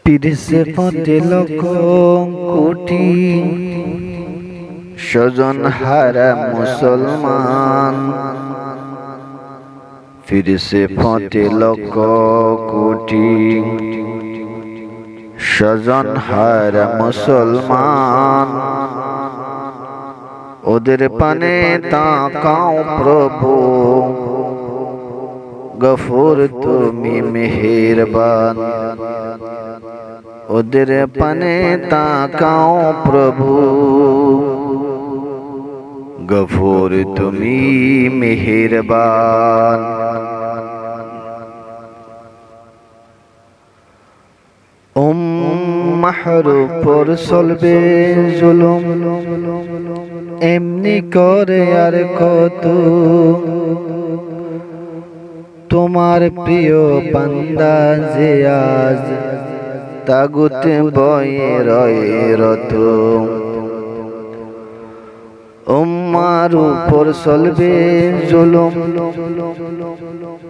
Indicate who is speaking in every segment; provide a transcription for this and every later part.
Speaker 1: পিরিসে পথে লক্ষ কোটি স্বজন হারা মুসলমান। ফিরসে পথে লক্ষ কোটি স্বজন হারা মুসলমান। ওদের পানে তাকাও প্রভু, গফুর তুমি মেহেরবান। ওদের পানে তাকাও প্রভু, গফুর তুমি মেহেরবান। উম্মাহর উপর চলবে জুলুম, এমনি করে আর কত। তোমার প্রিয় বান্দা যে আজ তাগুতে বয়ে রয়ে রত। উম্মার উপর চলবে জুলুম,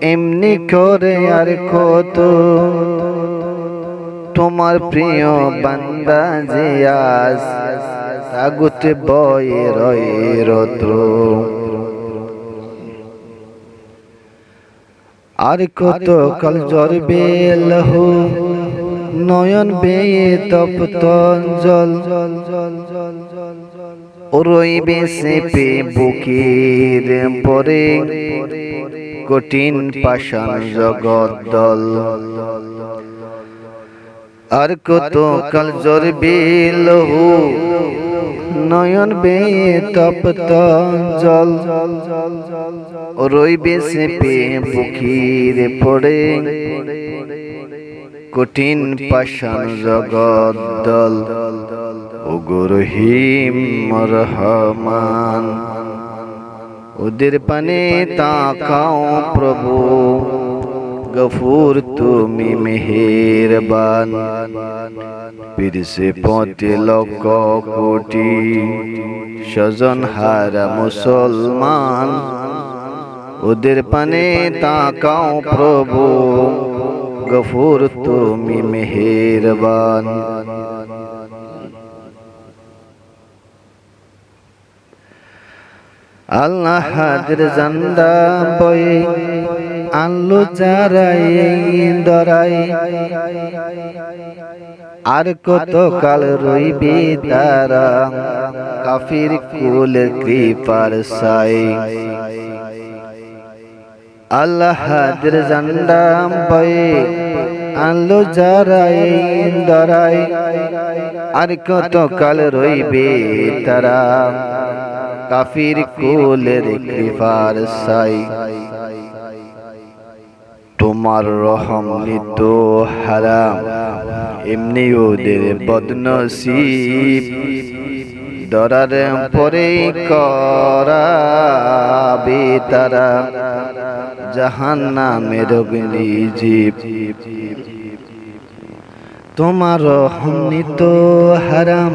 Speaker 1: এমনি করে আর কত। তোমার প্রিয় বান্দা যে আজ তাগুতে বয়ে রয়ে রত। আর কত কাল জ্বরবে লহু, নয়ন বেয়ে তপ্ত জল। রইবে চেপে বুকের পরে কঠিন পাষাণ জগৎ দল। আর কত কাল জ্বরবে লহু, নয়ন বেয়ে তপ্ত জল। রইবে চেপে বুকের পরে কঠিন পাষাণ জগৎ দল। ওগো রহিম রহমান, ওদের পানে তাকাও প্রভু, গফুর তুমি মেহেরবান। পিরসে পথে লক্ষ কোটি স্বজন হারা মুসলমান। ওদের পানে তাকাও প্রভু, গফুর তুমি মেহেরবান। আল্লাহ হাদের জান্ডা বয়ে আনলো যারাই দরাই। আর কত কাল রইবে তারা কাফির কুল কৃপার সাই। আল্লাহ হাদের জান্ডা বয়ে আনলো যারাই দরাই। আর কত কাল রইবে তারা কাফির কুলের কৃপার সাই। তোমার রহম নিত হারাম, এমনি ওদের বদনসিব। দরার পরে করাবে তারা জাহান্নামের অগ্নিজীব। তোমার রহম নিত হারাম,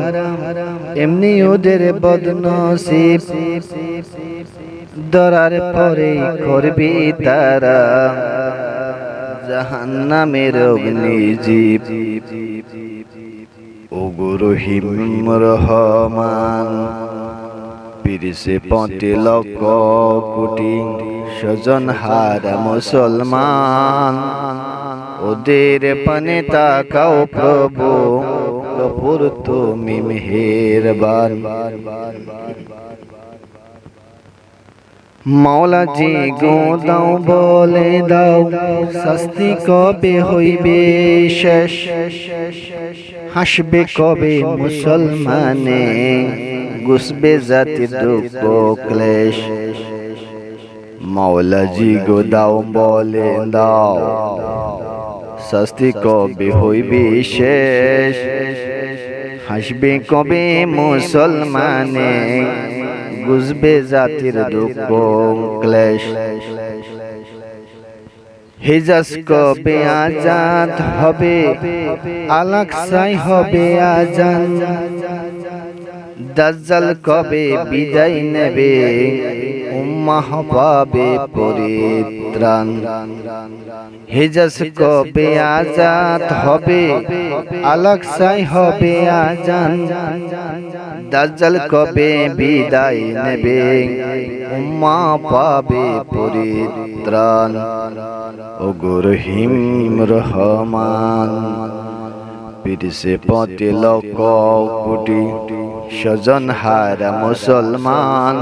Speaker 1: এমনি ওদের বদনসিব। দরার পরে করবে তারা জাহান্নামের অগ্নিজীব। ওগো রহিম রহমান, পিরসে পথে লক্ষ কোটি স্বজন হারা মুসলমান। ওদের পানে তাকাও প্রভু, গফুর তুমি মেহেরবান। মাওলা জি গো দাও বলে দাও, শাস্তি কবে হইবে শেষ। হাসবে কবে মুসলমানে, গুসবে জাতির দুঃখ ক্লেশ। মাওলা জি গো দাও বলে দাও, শাস্তি কবে হইবে শেষ। হাসবে কবে মুসলমানে, বুঝবে জাতির দুঃখ ক্লেশ। হিজাজ কবে আজাদ হবে, আল-আকসায় হবে আজান। দাজ্জাল কবে বিদায় নেবে, উম্মাহ পাবে পরিত্রাণ। হিজাজ কবে আজাদ হবে, আলাকসাই হবে আজান, দাজ্জাল কবে বিদায় নেবে, উম্মা পাবে পরিত্রাণ। ওগো রহিম রহমান, পীরসে পথে লক্ষ কোটি স্বজন হারা মুসলমান,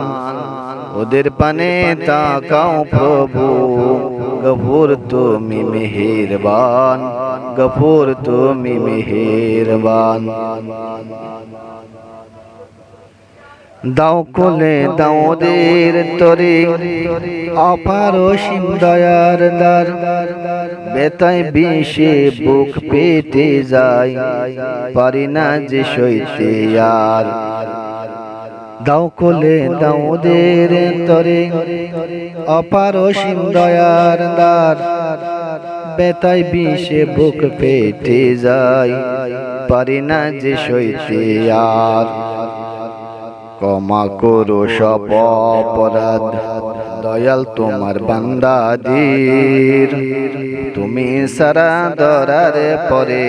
Speaker 1: ওদের পানে তাকাও প্রভু, গফুর তুমি মেহেরবান, গফুর তুমি মেহেরবান। দাও কোলে দাও ওদের তরে, অপার অসীম দয়ার দ্বার, বেতায় বিষে বুক পেতে যায়, পারি না যে সইতে আর। দাও কোলে দাও ওদের তরে, অপার অসীম দয়ার দ্বার, বেতায় বিষে বুক পেতে যায়, পারি না যে সইতে আর। ক্ষমা করো সব অপরাধ, দয়াল তোমার বান্দাদের, তুমি সারা দরার পরে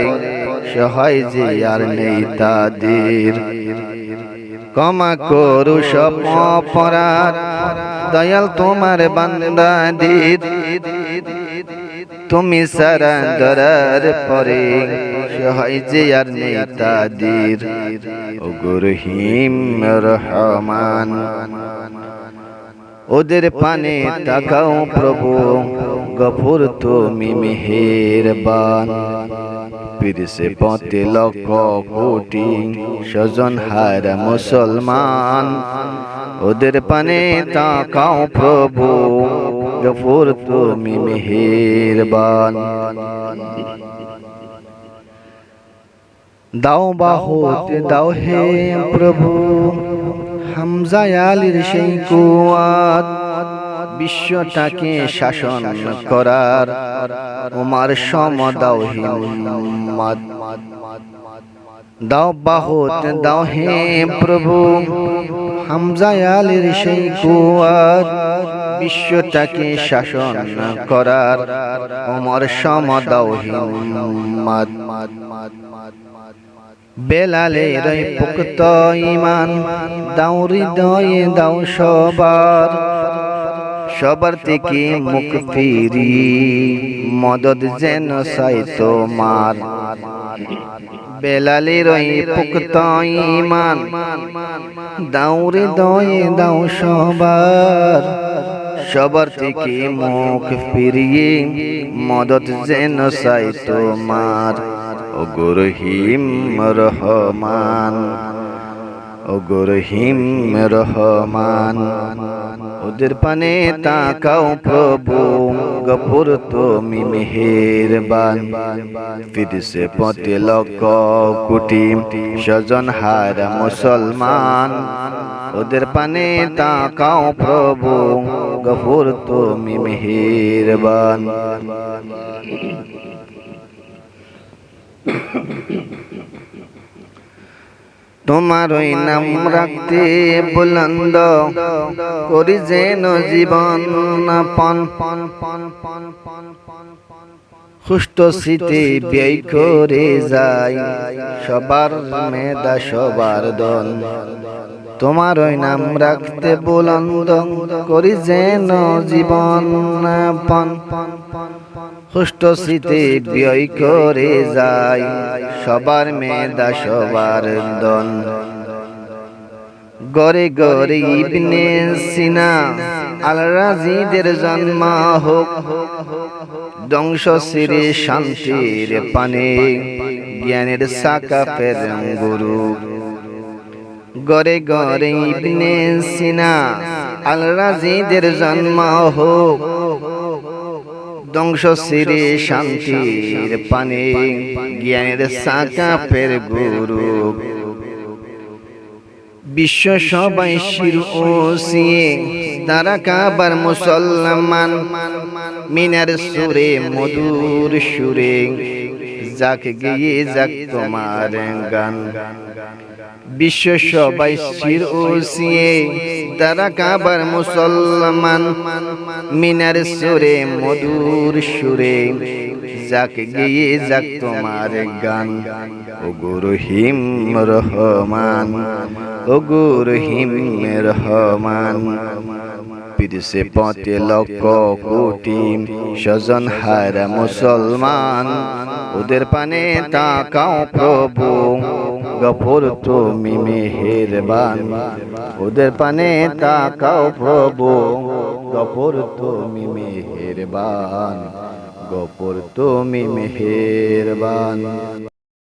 Speaker 1: সহায় যে আর নেই তাদের। ক্ষমা করো সব অপরাধ, দয়াল তোমার বান্দাদের, তুমি সারা দরার পরে সহায় যে আর নেই তাদের। ওগো রহিম রহমান, ওদের পানে তাকাও প্রভু, গফুর তুমি মেহেরবান। পীরসে পথে লক্ষ কোটি স্বজন হারা মুসলমান, ওদের পানে তাকাও প্রভু, গফুর তুমি মেহেরবান। দাও বাহুতে দাও হে প্রভু, হামজা আলীর সেই কুয়াত, বিশ্বটাকে শাসন করার উমার সম দাও হিম্মত। দাও বাহুতে দাও হে প্রভু, হামজা আলীর সেই কুয়াত, বিশ্বটাকে শাসন করার উমার সম দাও হিম্মত। বেলালের পুক্ত ঈমান, দাও হৃদয়ে দাও সবার, সবার থেকে মুখ ফিরি মদদ যেন চাই তোমার। বেলালের পুক্ত ঈমান, দাও হৃদয়ে দাও সবার, সবার থেকে মুখ ফিরিয়ে মদদ যেন চাই তোমার। ওগো রহিম রহমান, ওগো রহিম রহমান, ওদের পানে তাকাও প্রভু, গফুর তুমি মেহেরবান। পীরসে পথে লক্ষ কোটি স্বজন হারা মুসলমান, ওদের পানে তাকাও প্রভু, গফুর তুমি মেহেরবান। তোমার ওই নাম রাখতে বুলন্দ করি যেন জীবন পণ, সুষ্ঠ স্মৃতি ব্যয় করে যায় সবার মেধা সবার দন। তোমার ওই নাম রাখতে বুলন্দ করি যেন জীবন পণ, সুষ্ঠ স্মৃতি ব্যয় করে যায় সবার মেধা সবার দন। গরে গরে ইবনে সিনা আল রাজিদের জন্ম হোক, ধ্বংস শ্রী শান্তির পানে জ্ঞানের সাকাফের গুরু। গরে গরে ইবনে সিনা আল রাজিদের জন্ম হোক, ধ্বংস শ্রী শান্তির পানে জ্ঞানের সাকাফের গুরু। বিশ্ব সবাই শির ওসিয়ে তারা কাবার মুসলমান, মিনার সুরে মধুর সুরে যাক গিয়ে যাক তোমার গান। বিশ্ব সবাই শির ওসিয়ে তারা কাবার মুসলমান মিনার সুরে মধুর সুরে যাক গিয়ে যাক তোমার গান ওগো রহিম রহমান ওগো রহিম রহমান পিরসে পথে লক্ষ কোটি স্বজন হারা মুসলমান ওদের পানে তাকাও প্রভু গফুর তুমি মেহেরবান ওদের পানে তাকাও প্রভু গফুর তুমি মেহেরবান গফুর তুমি মেহেরবান।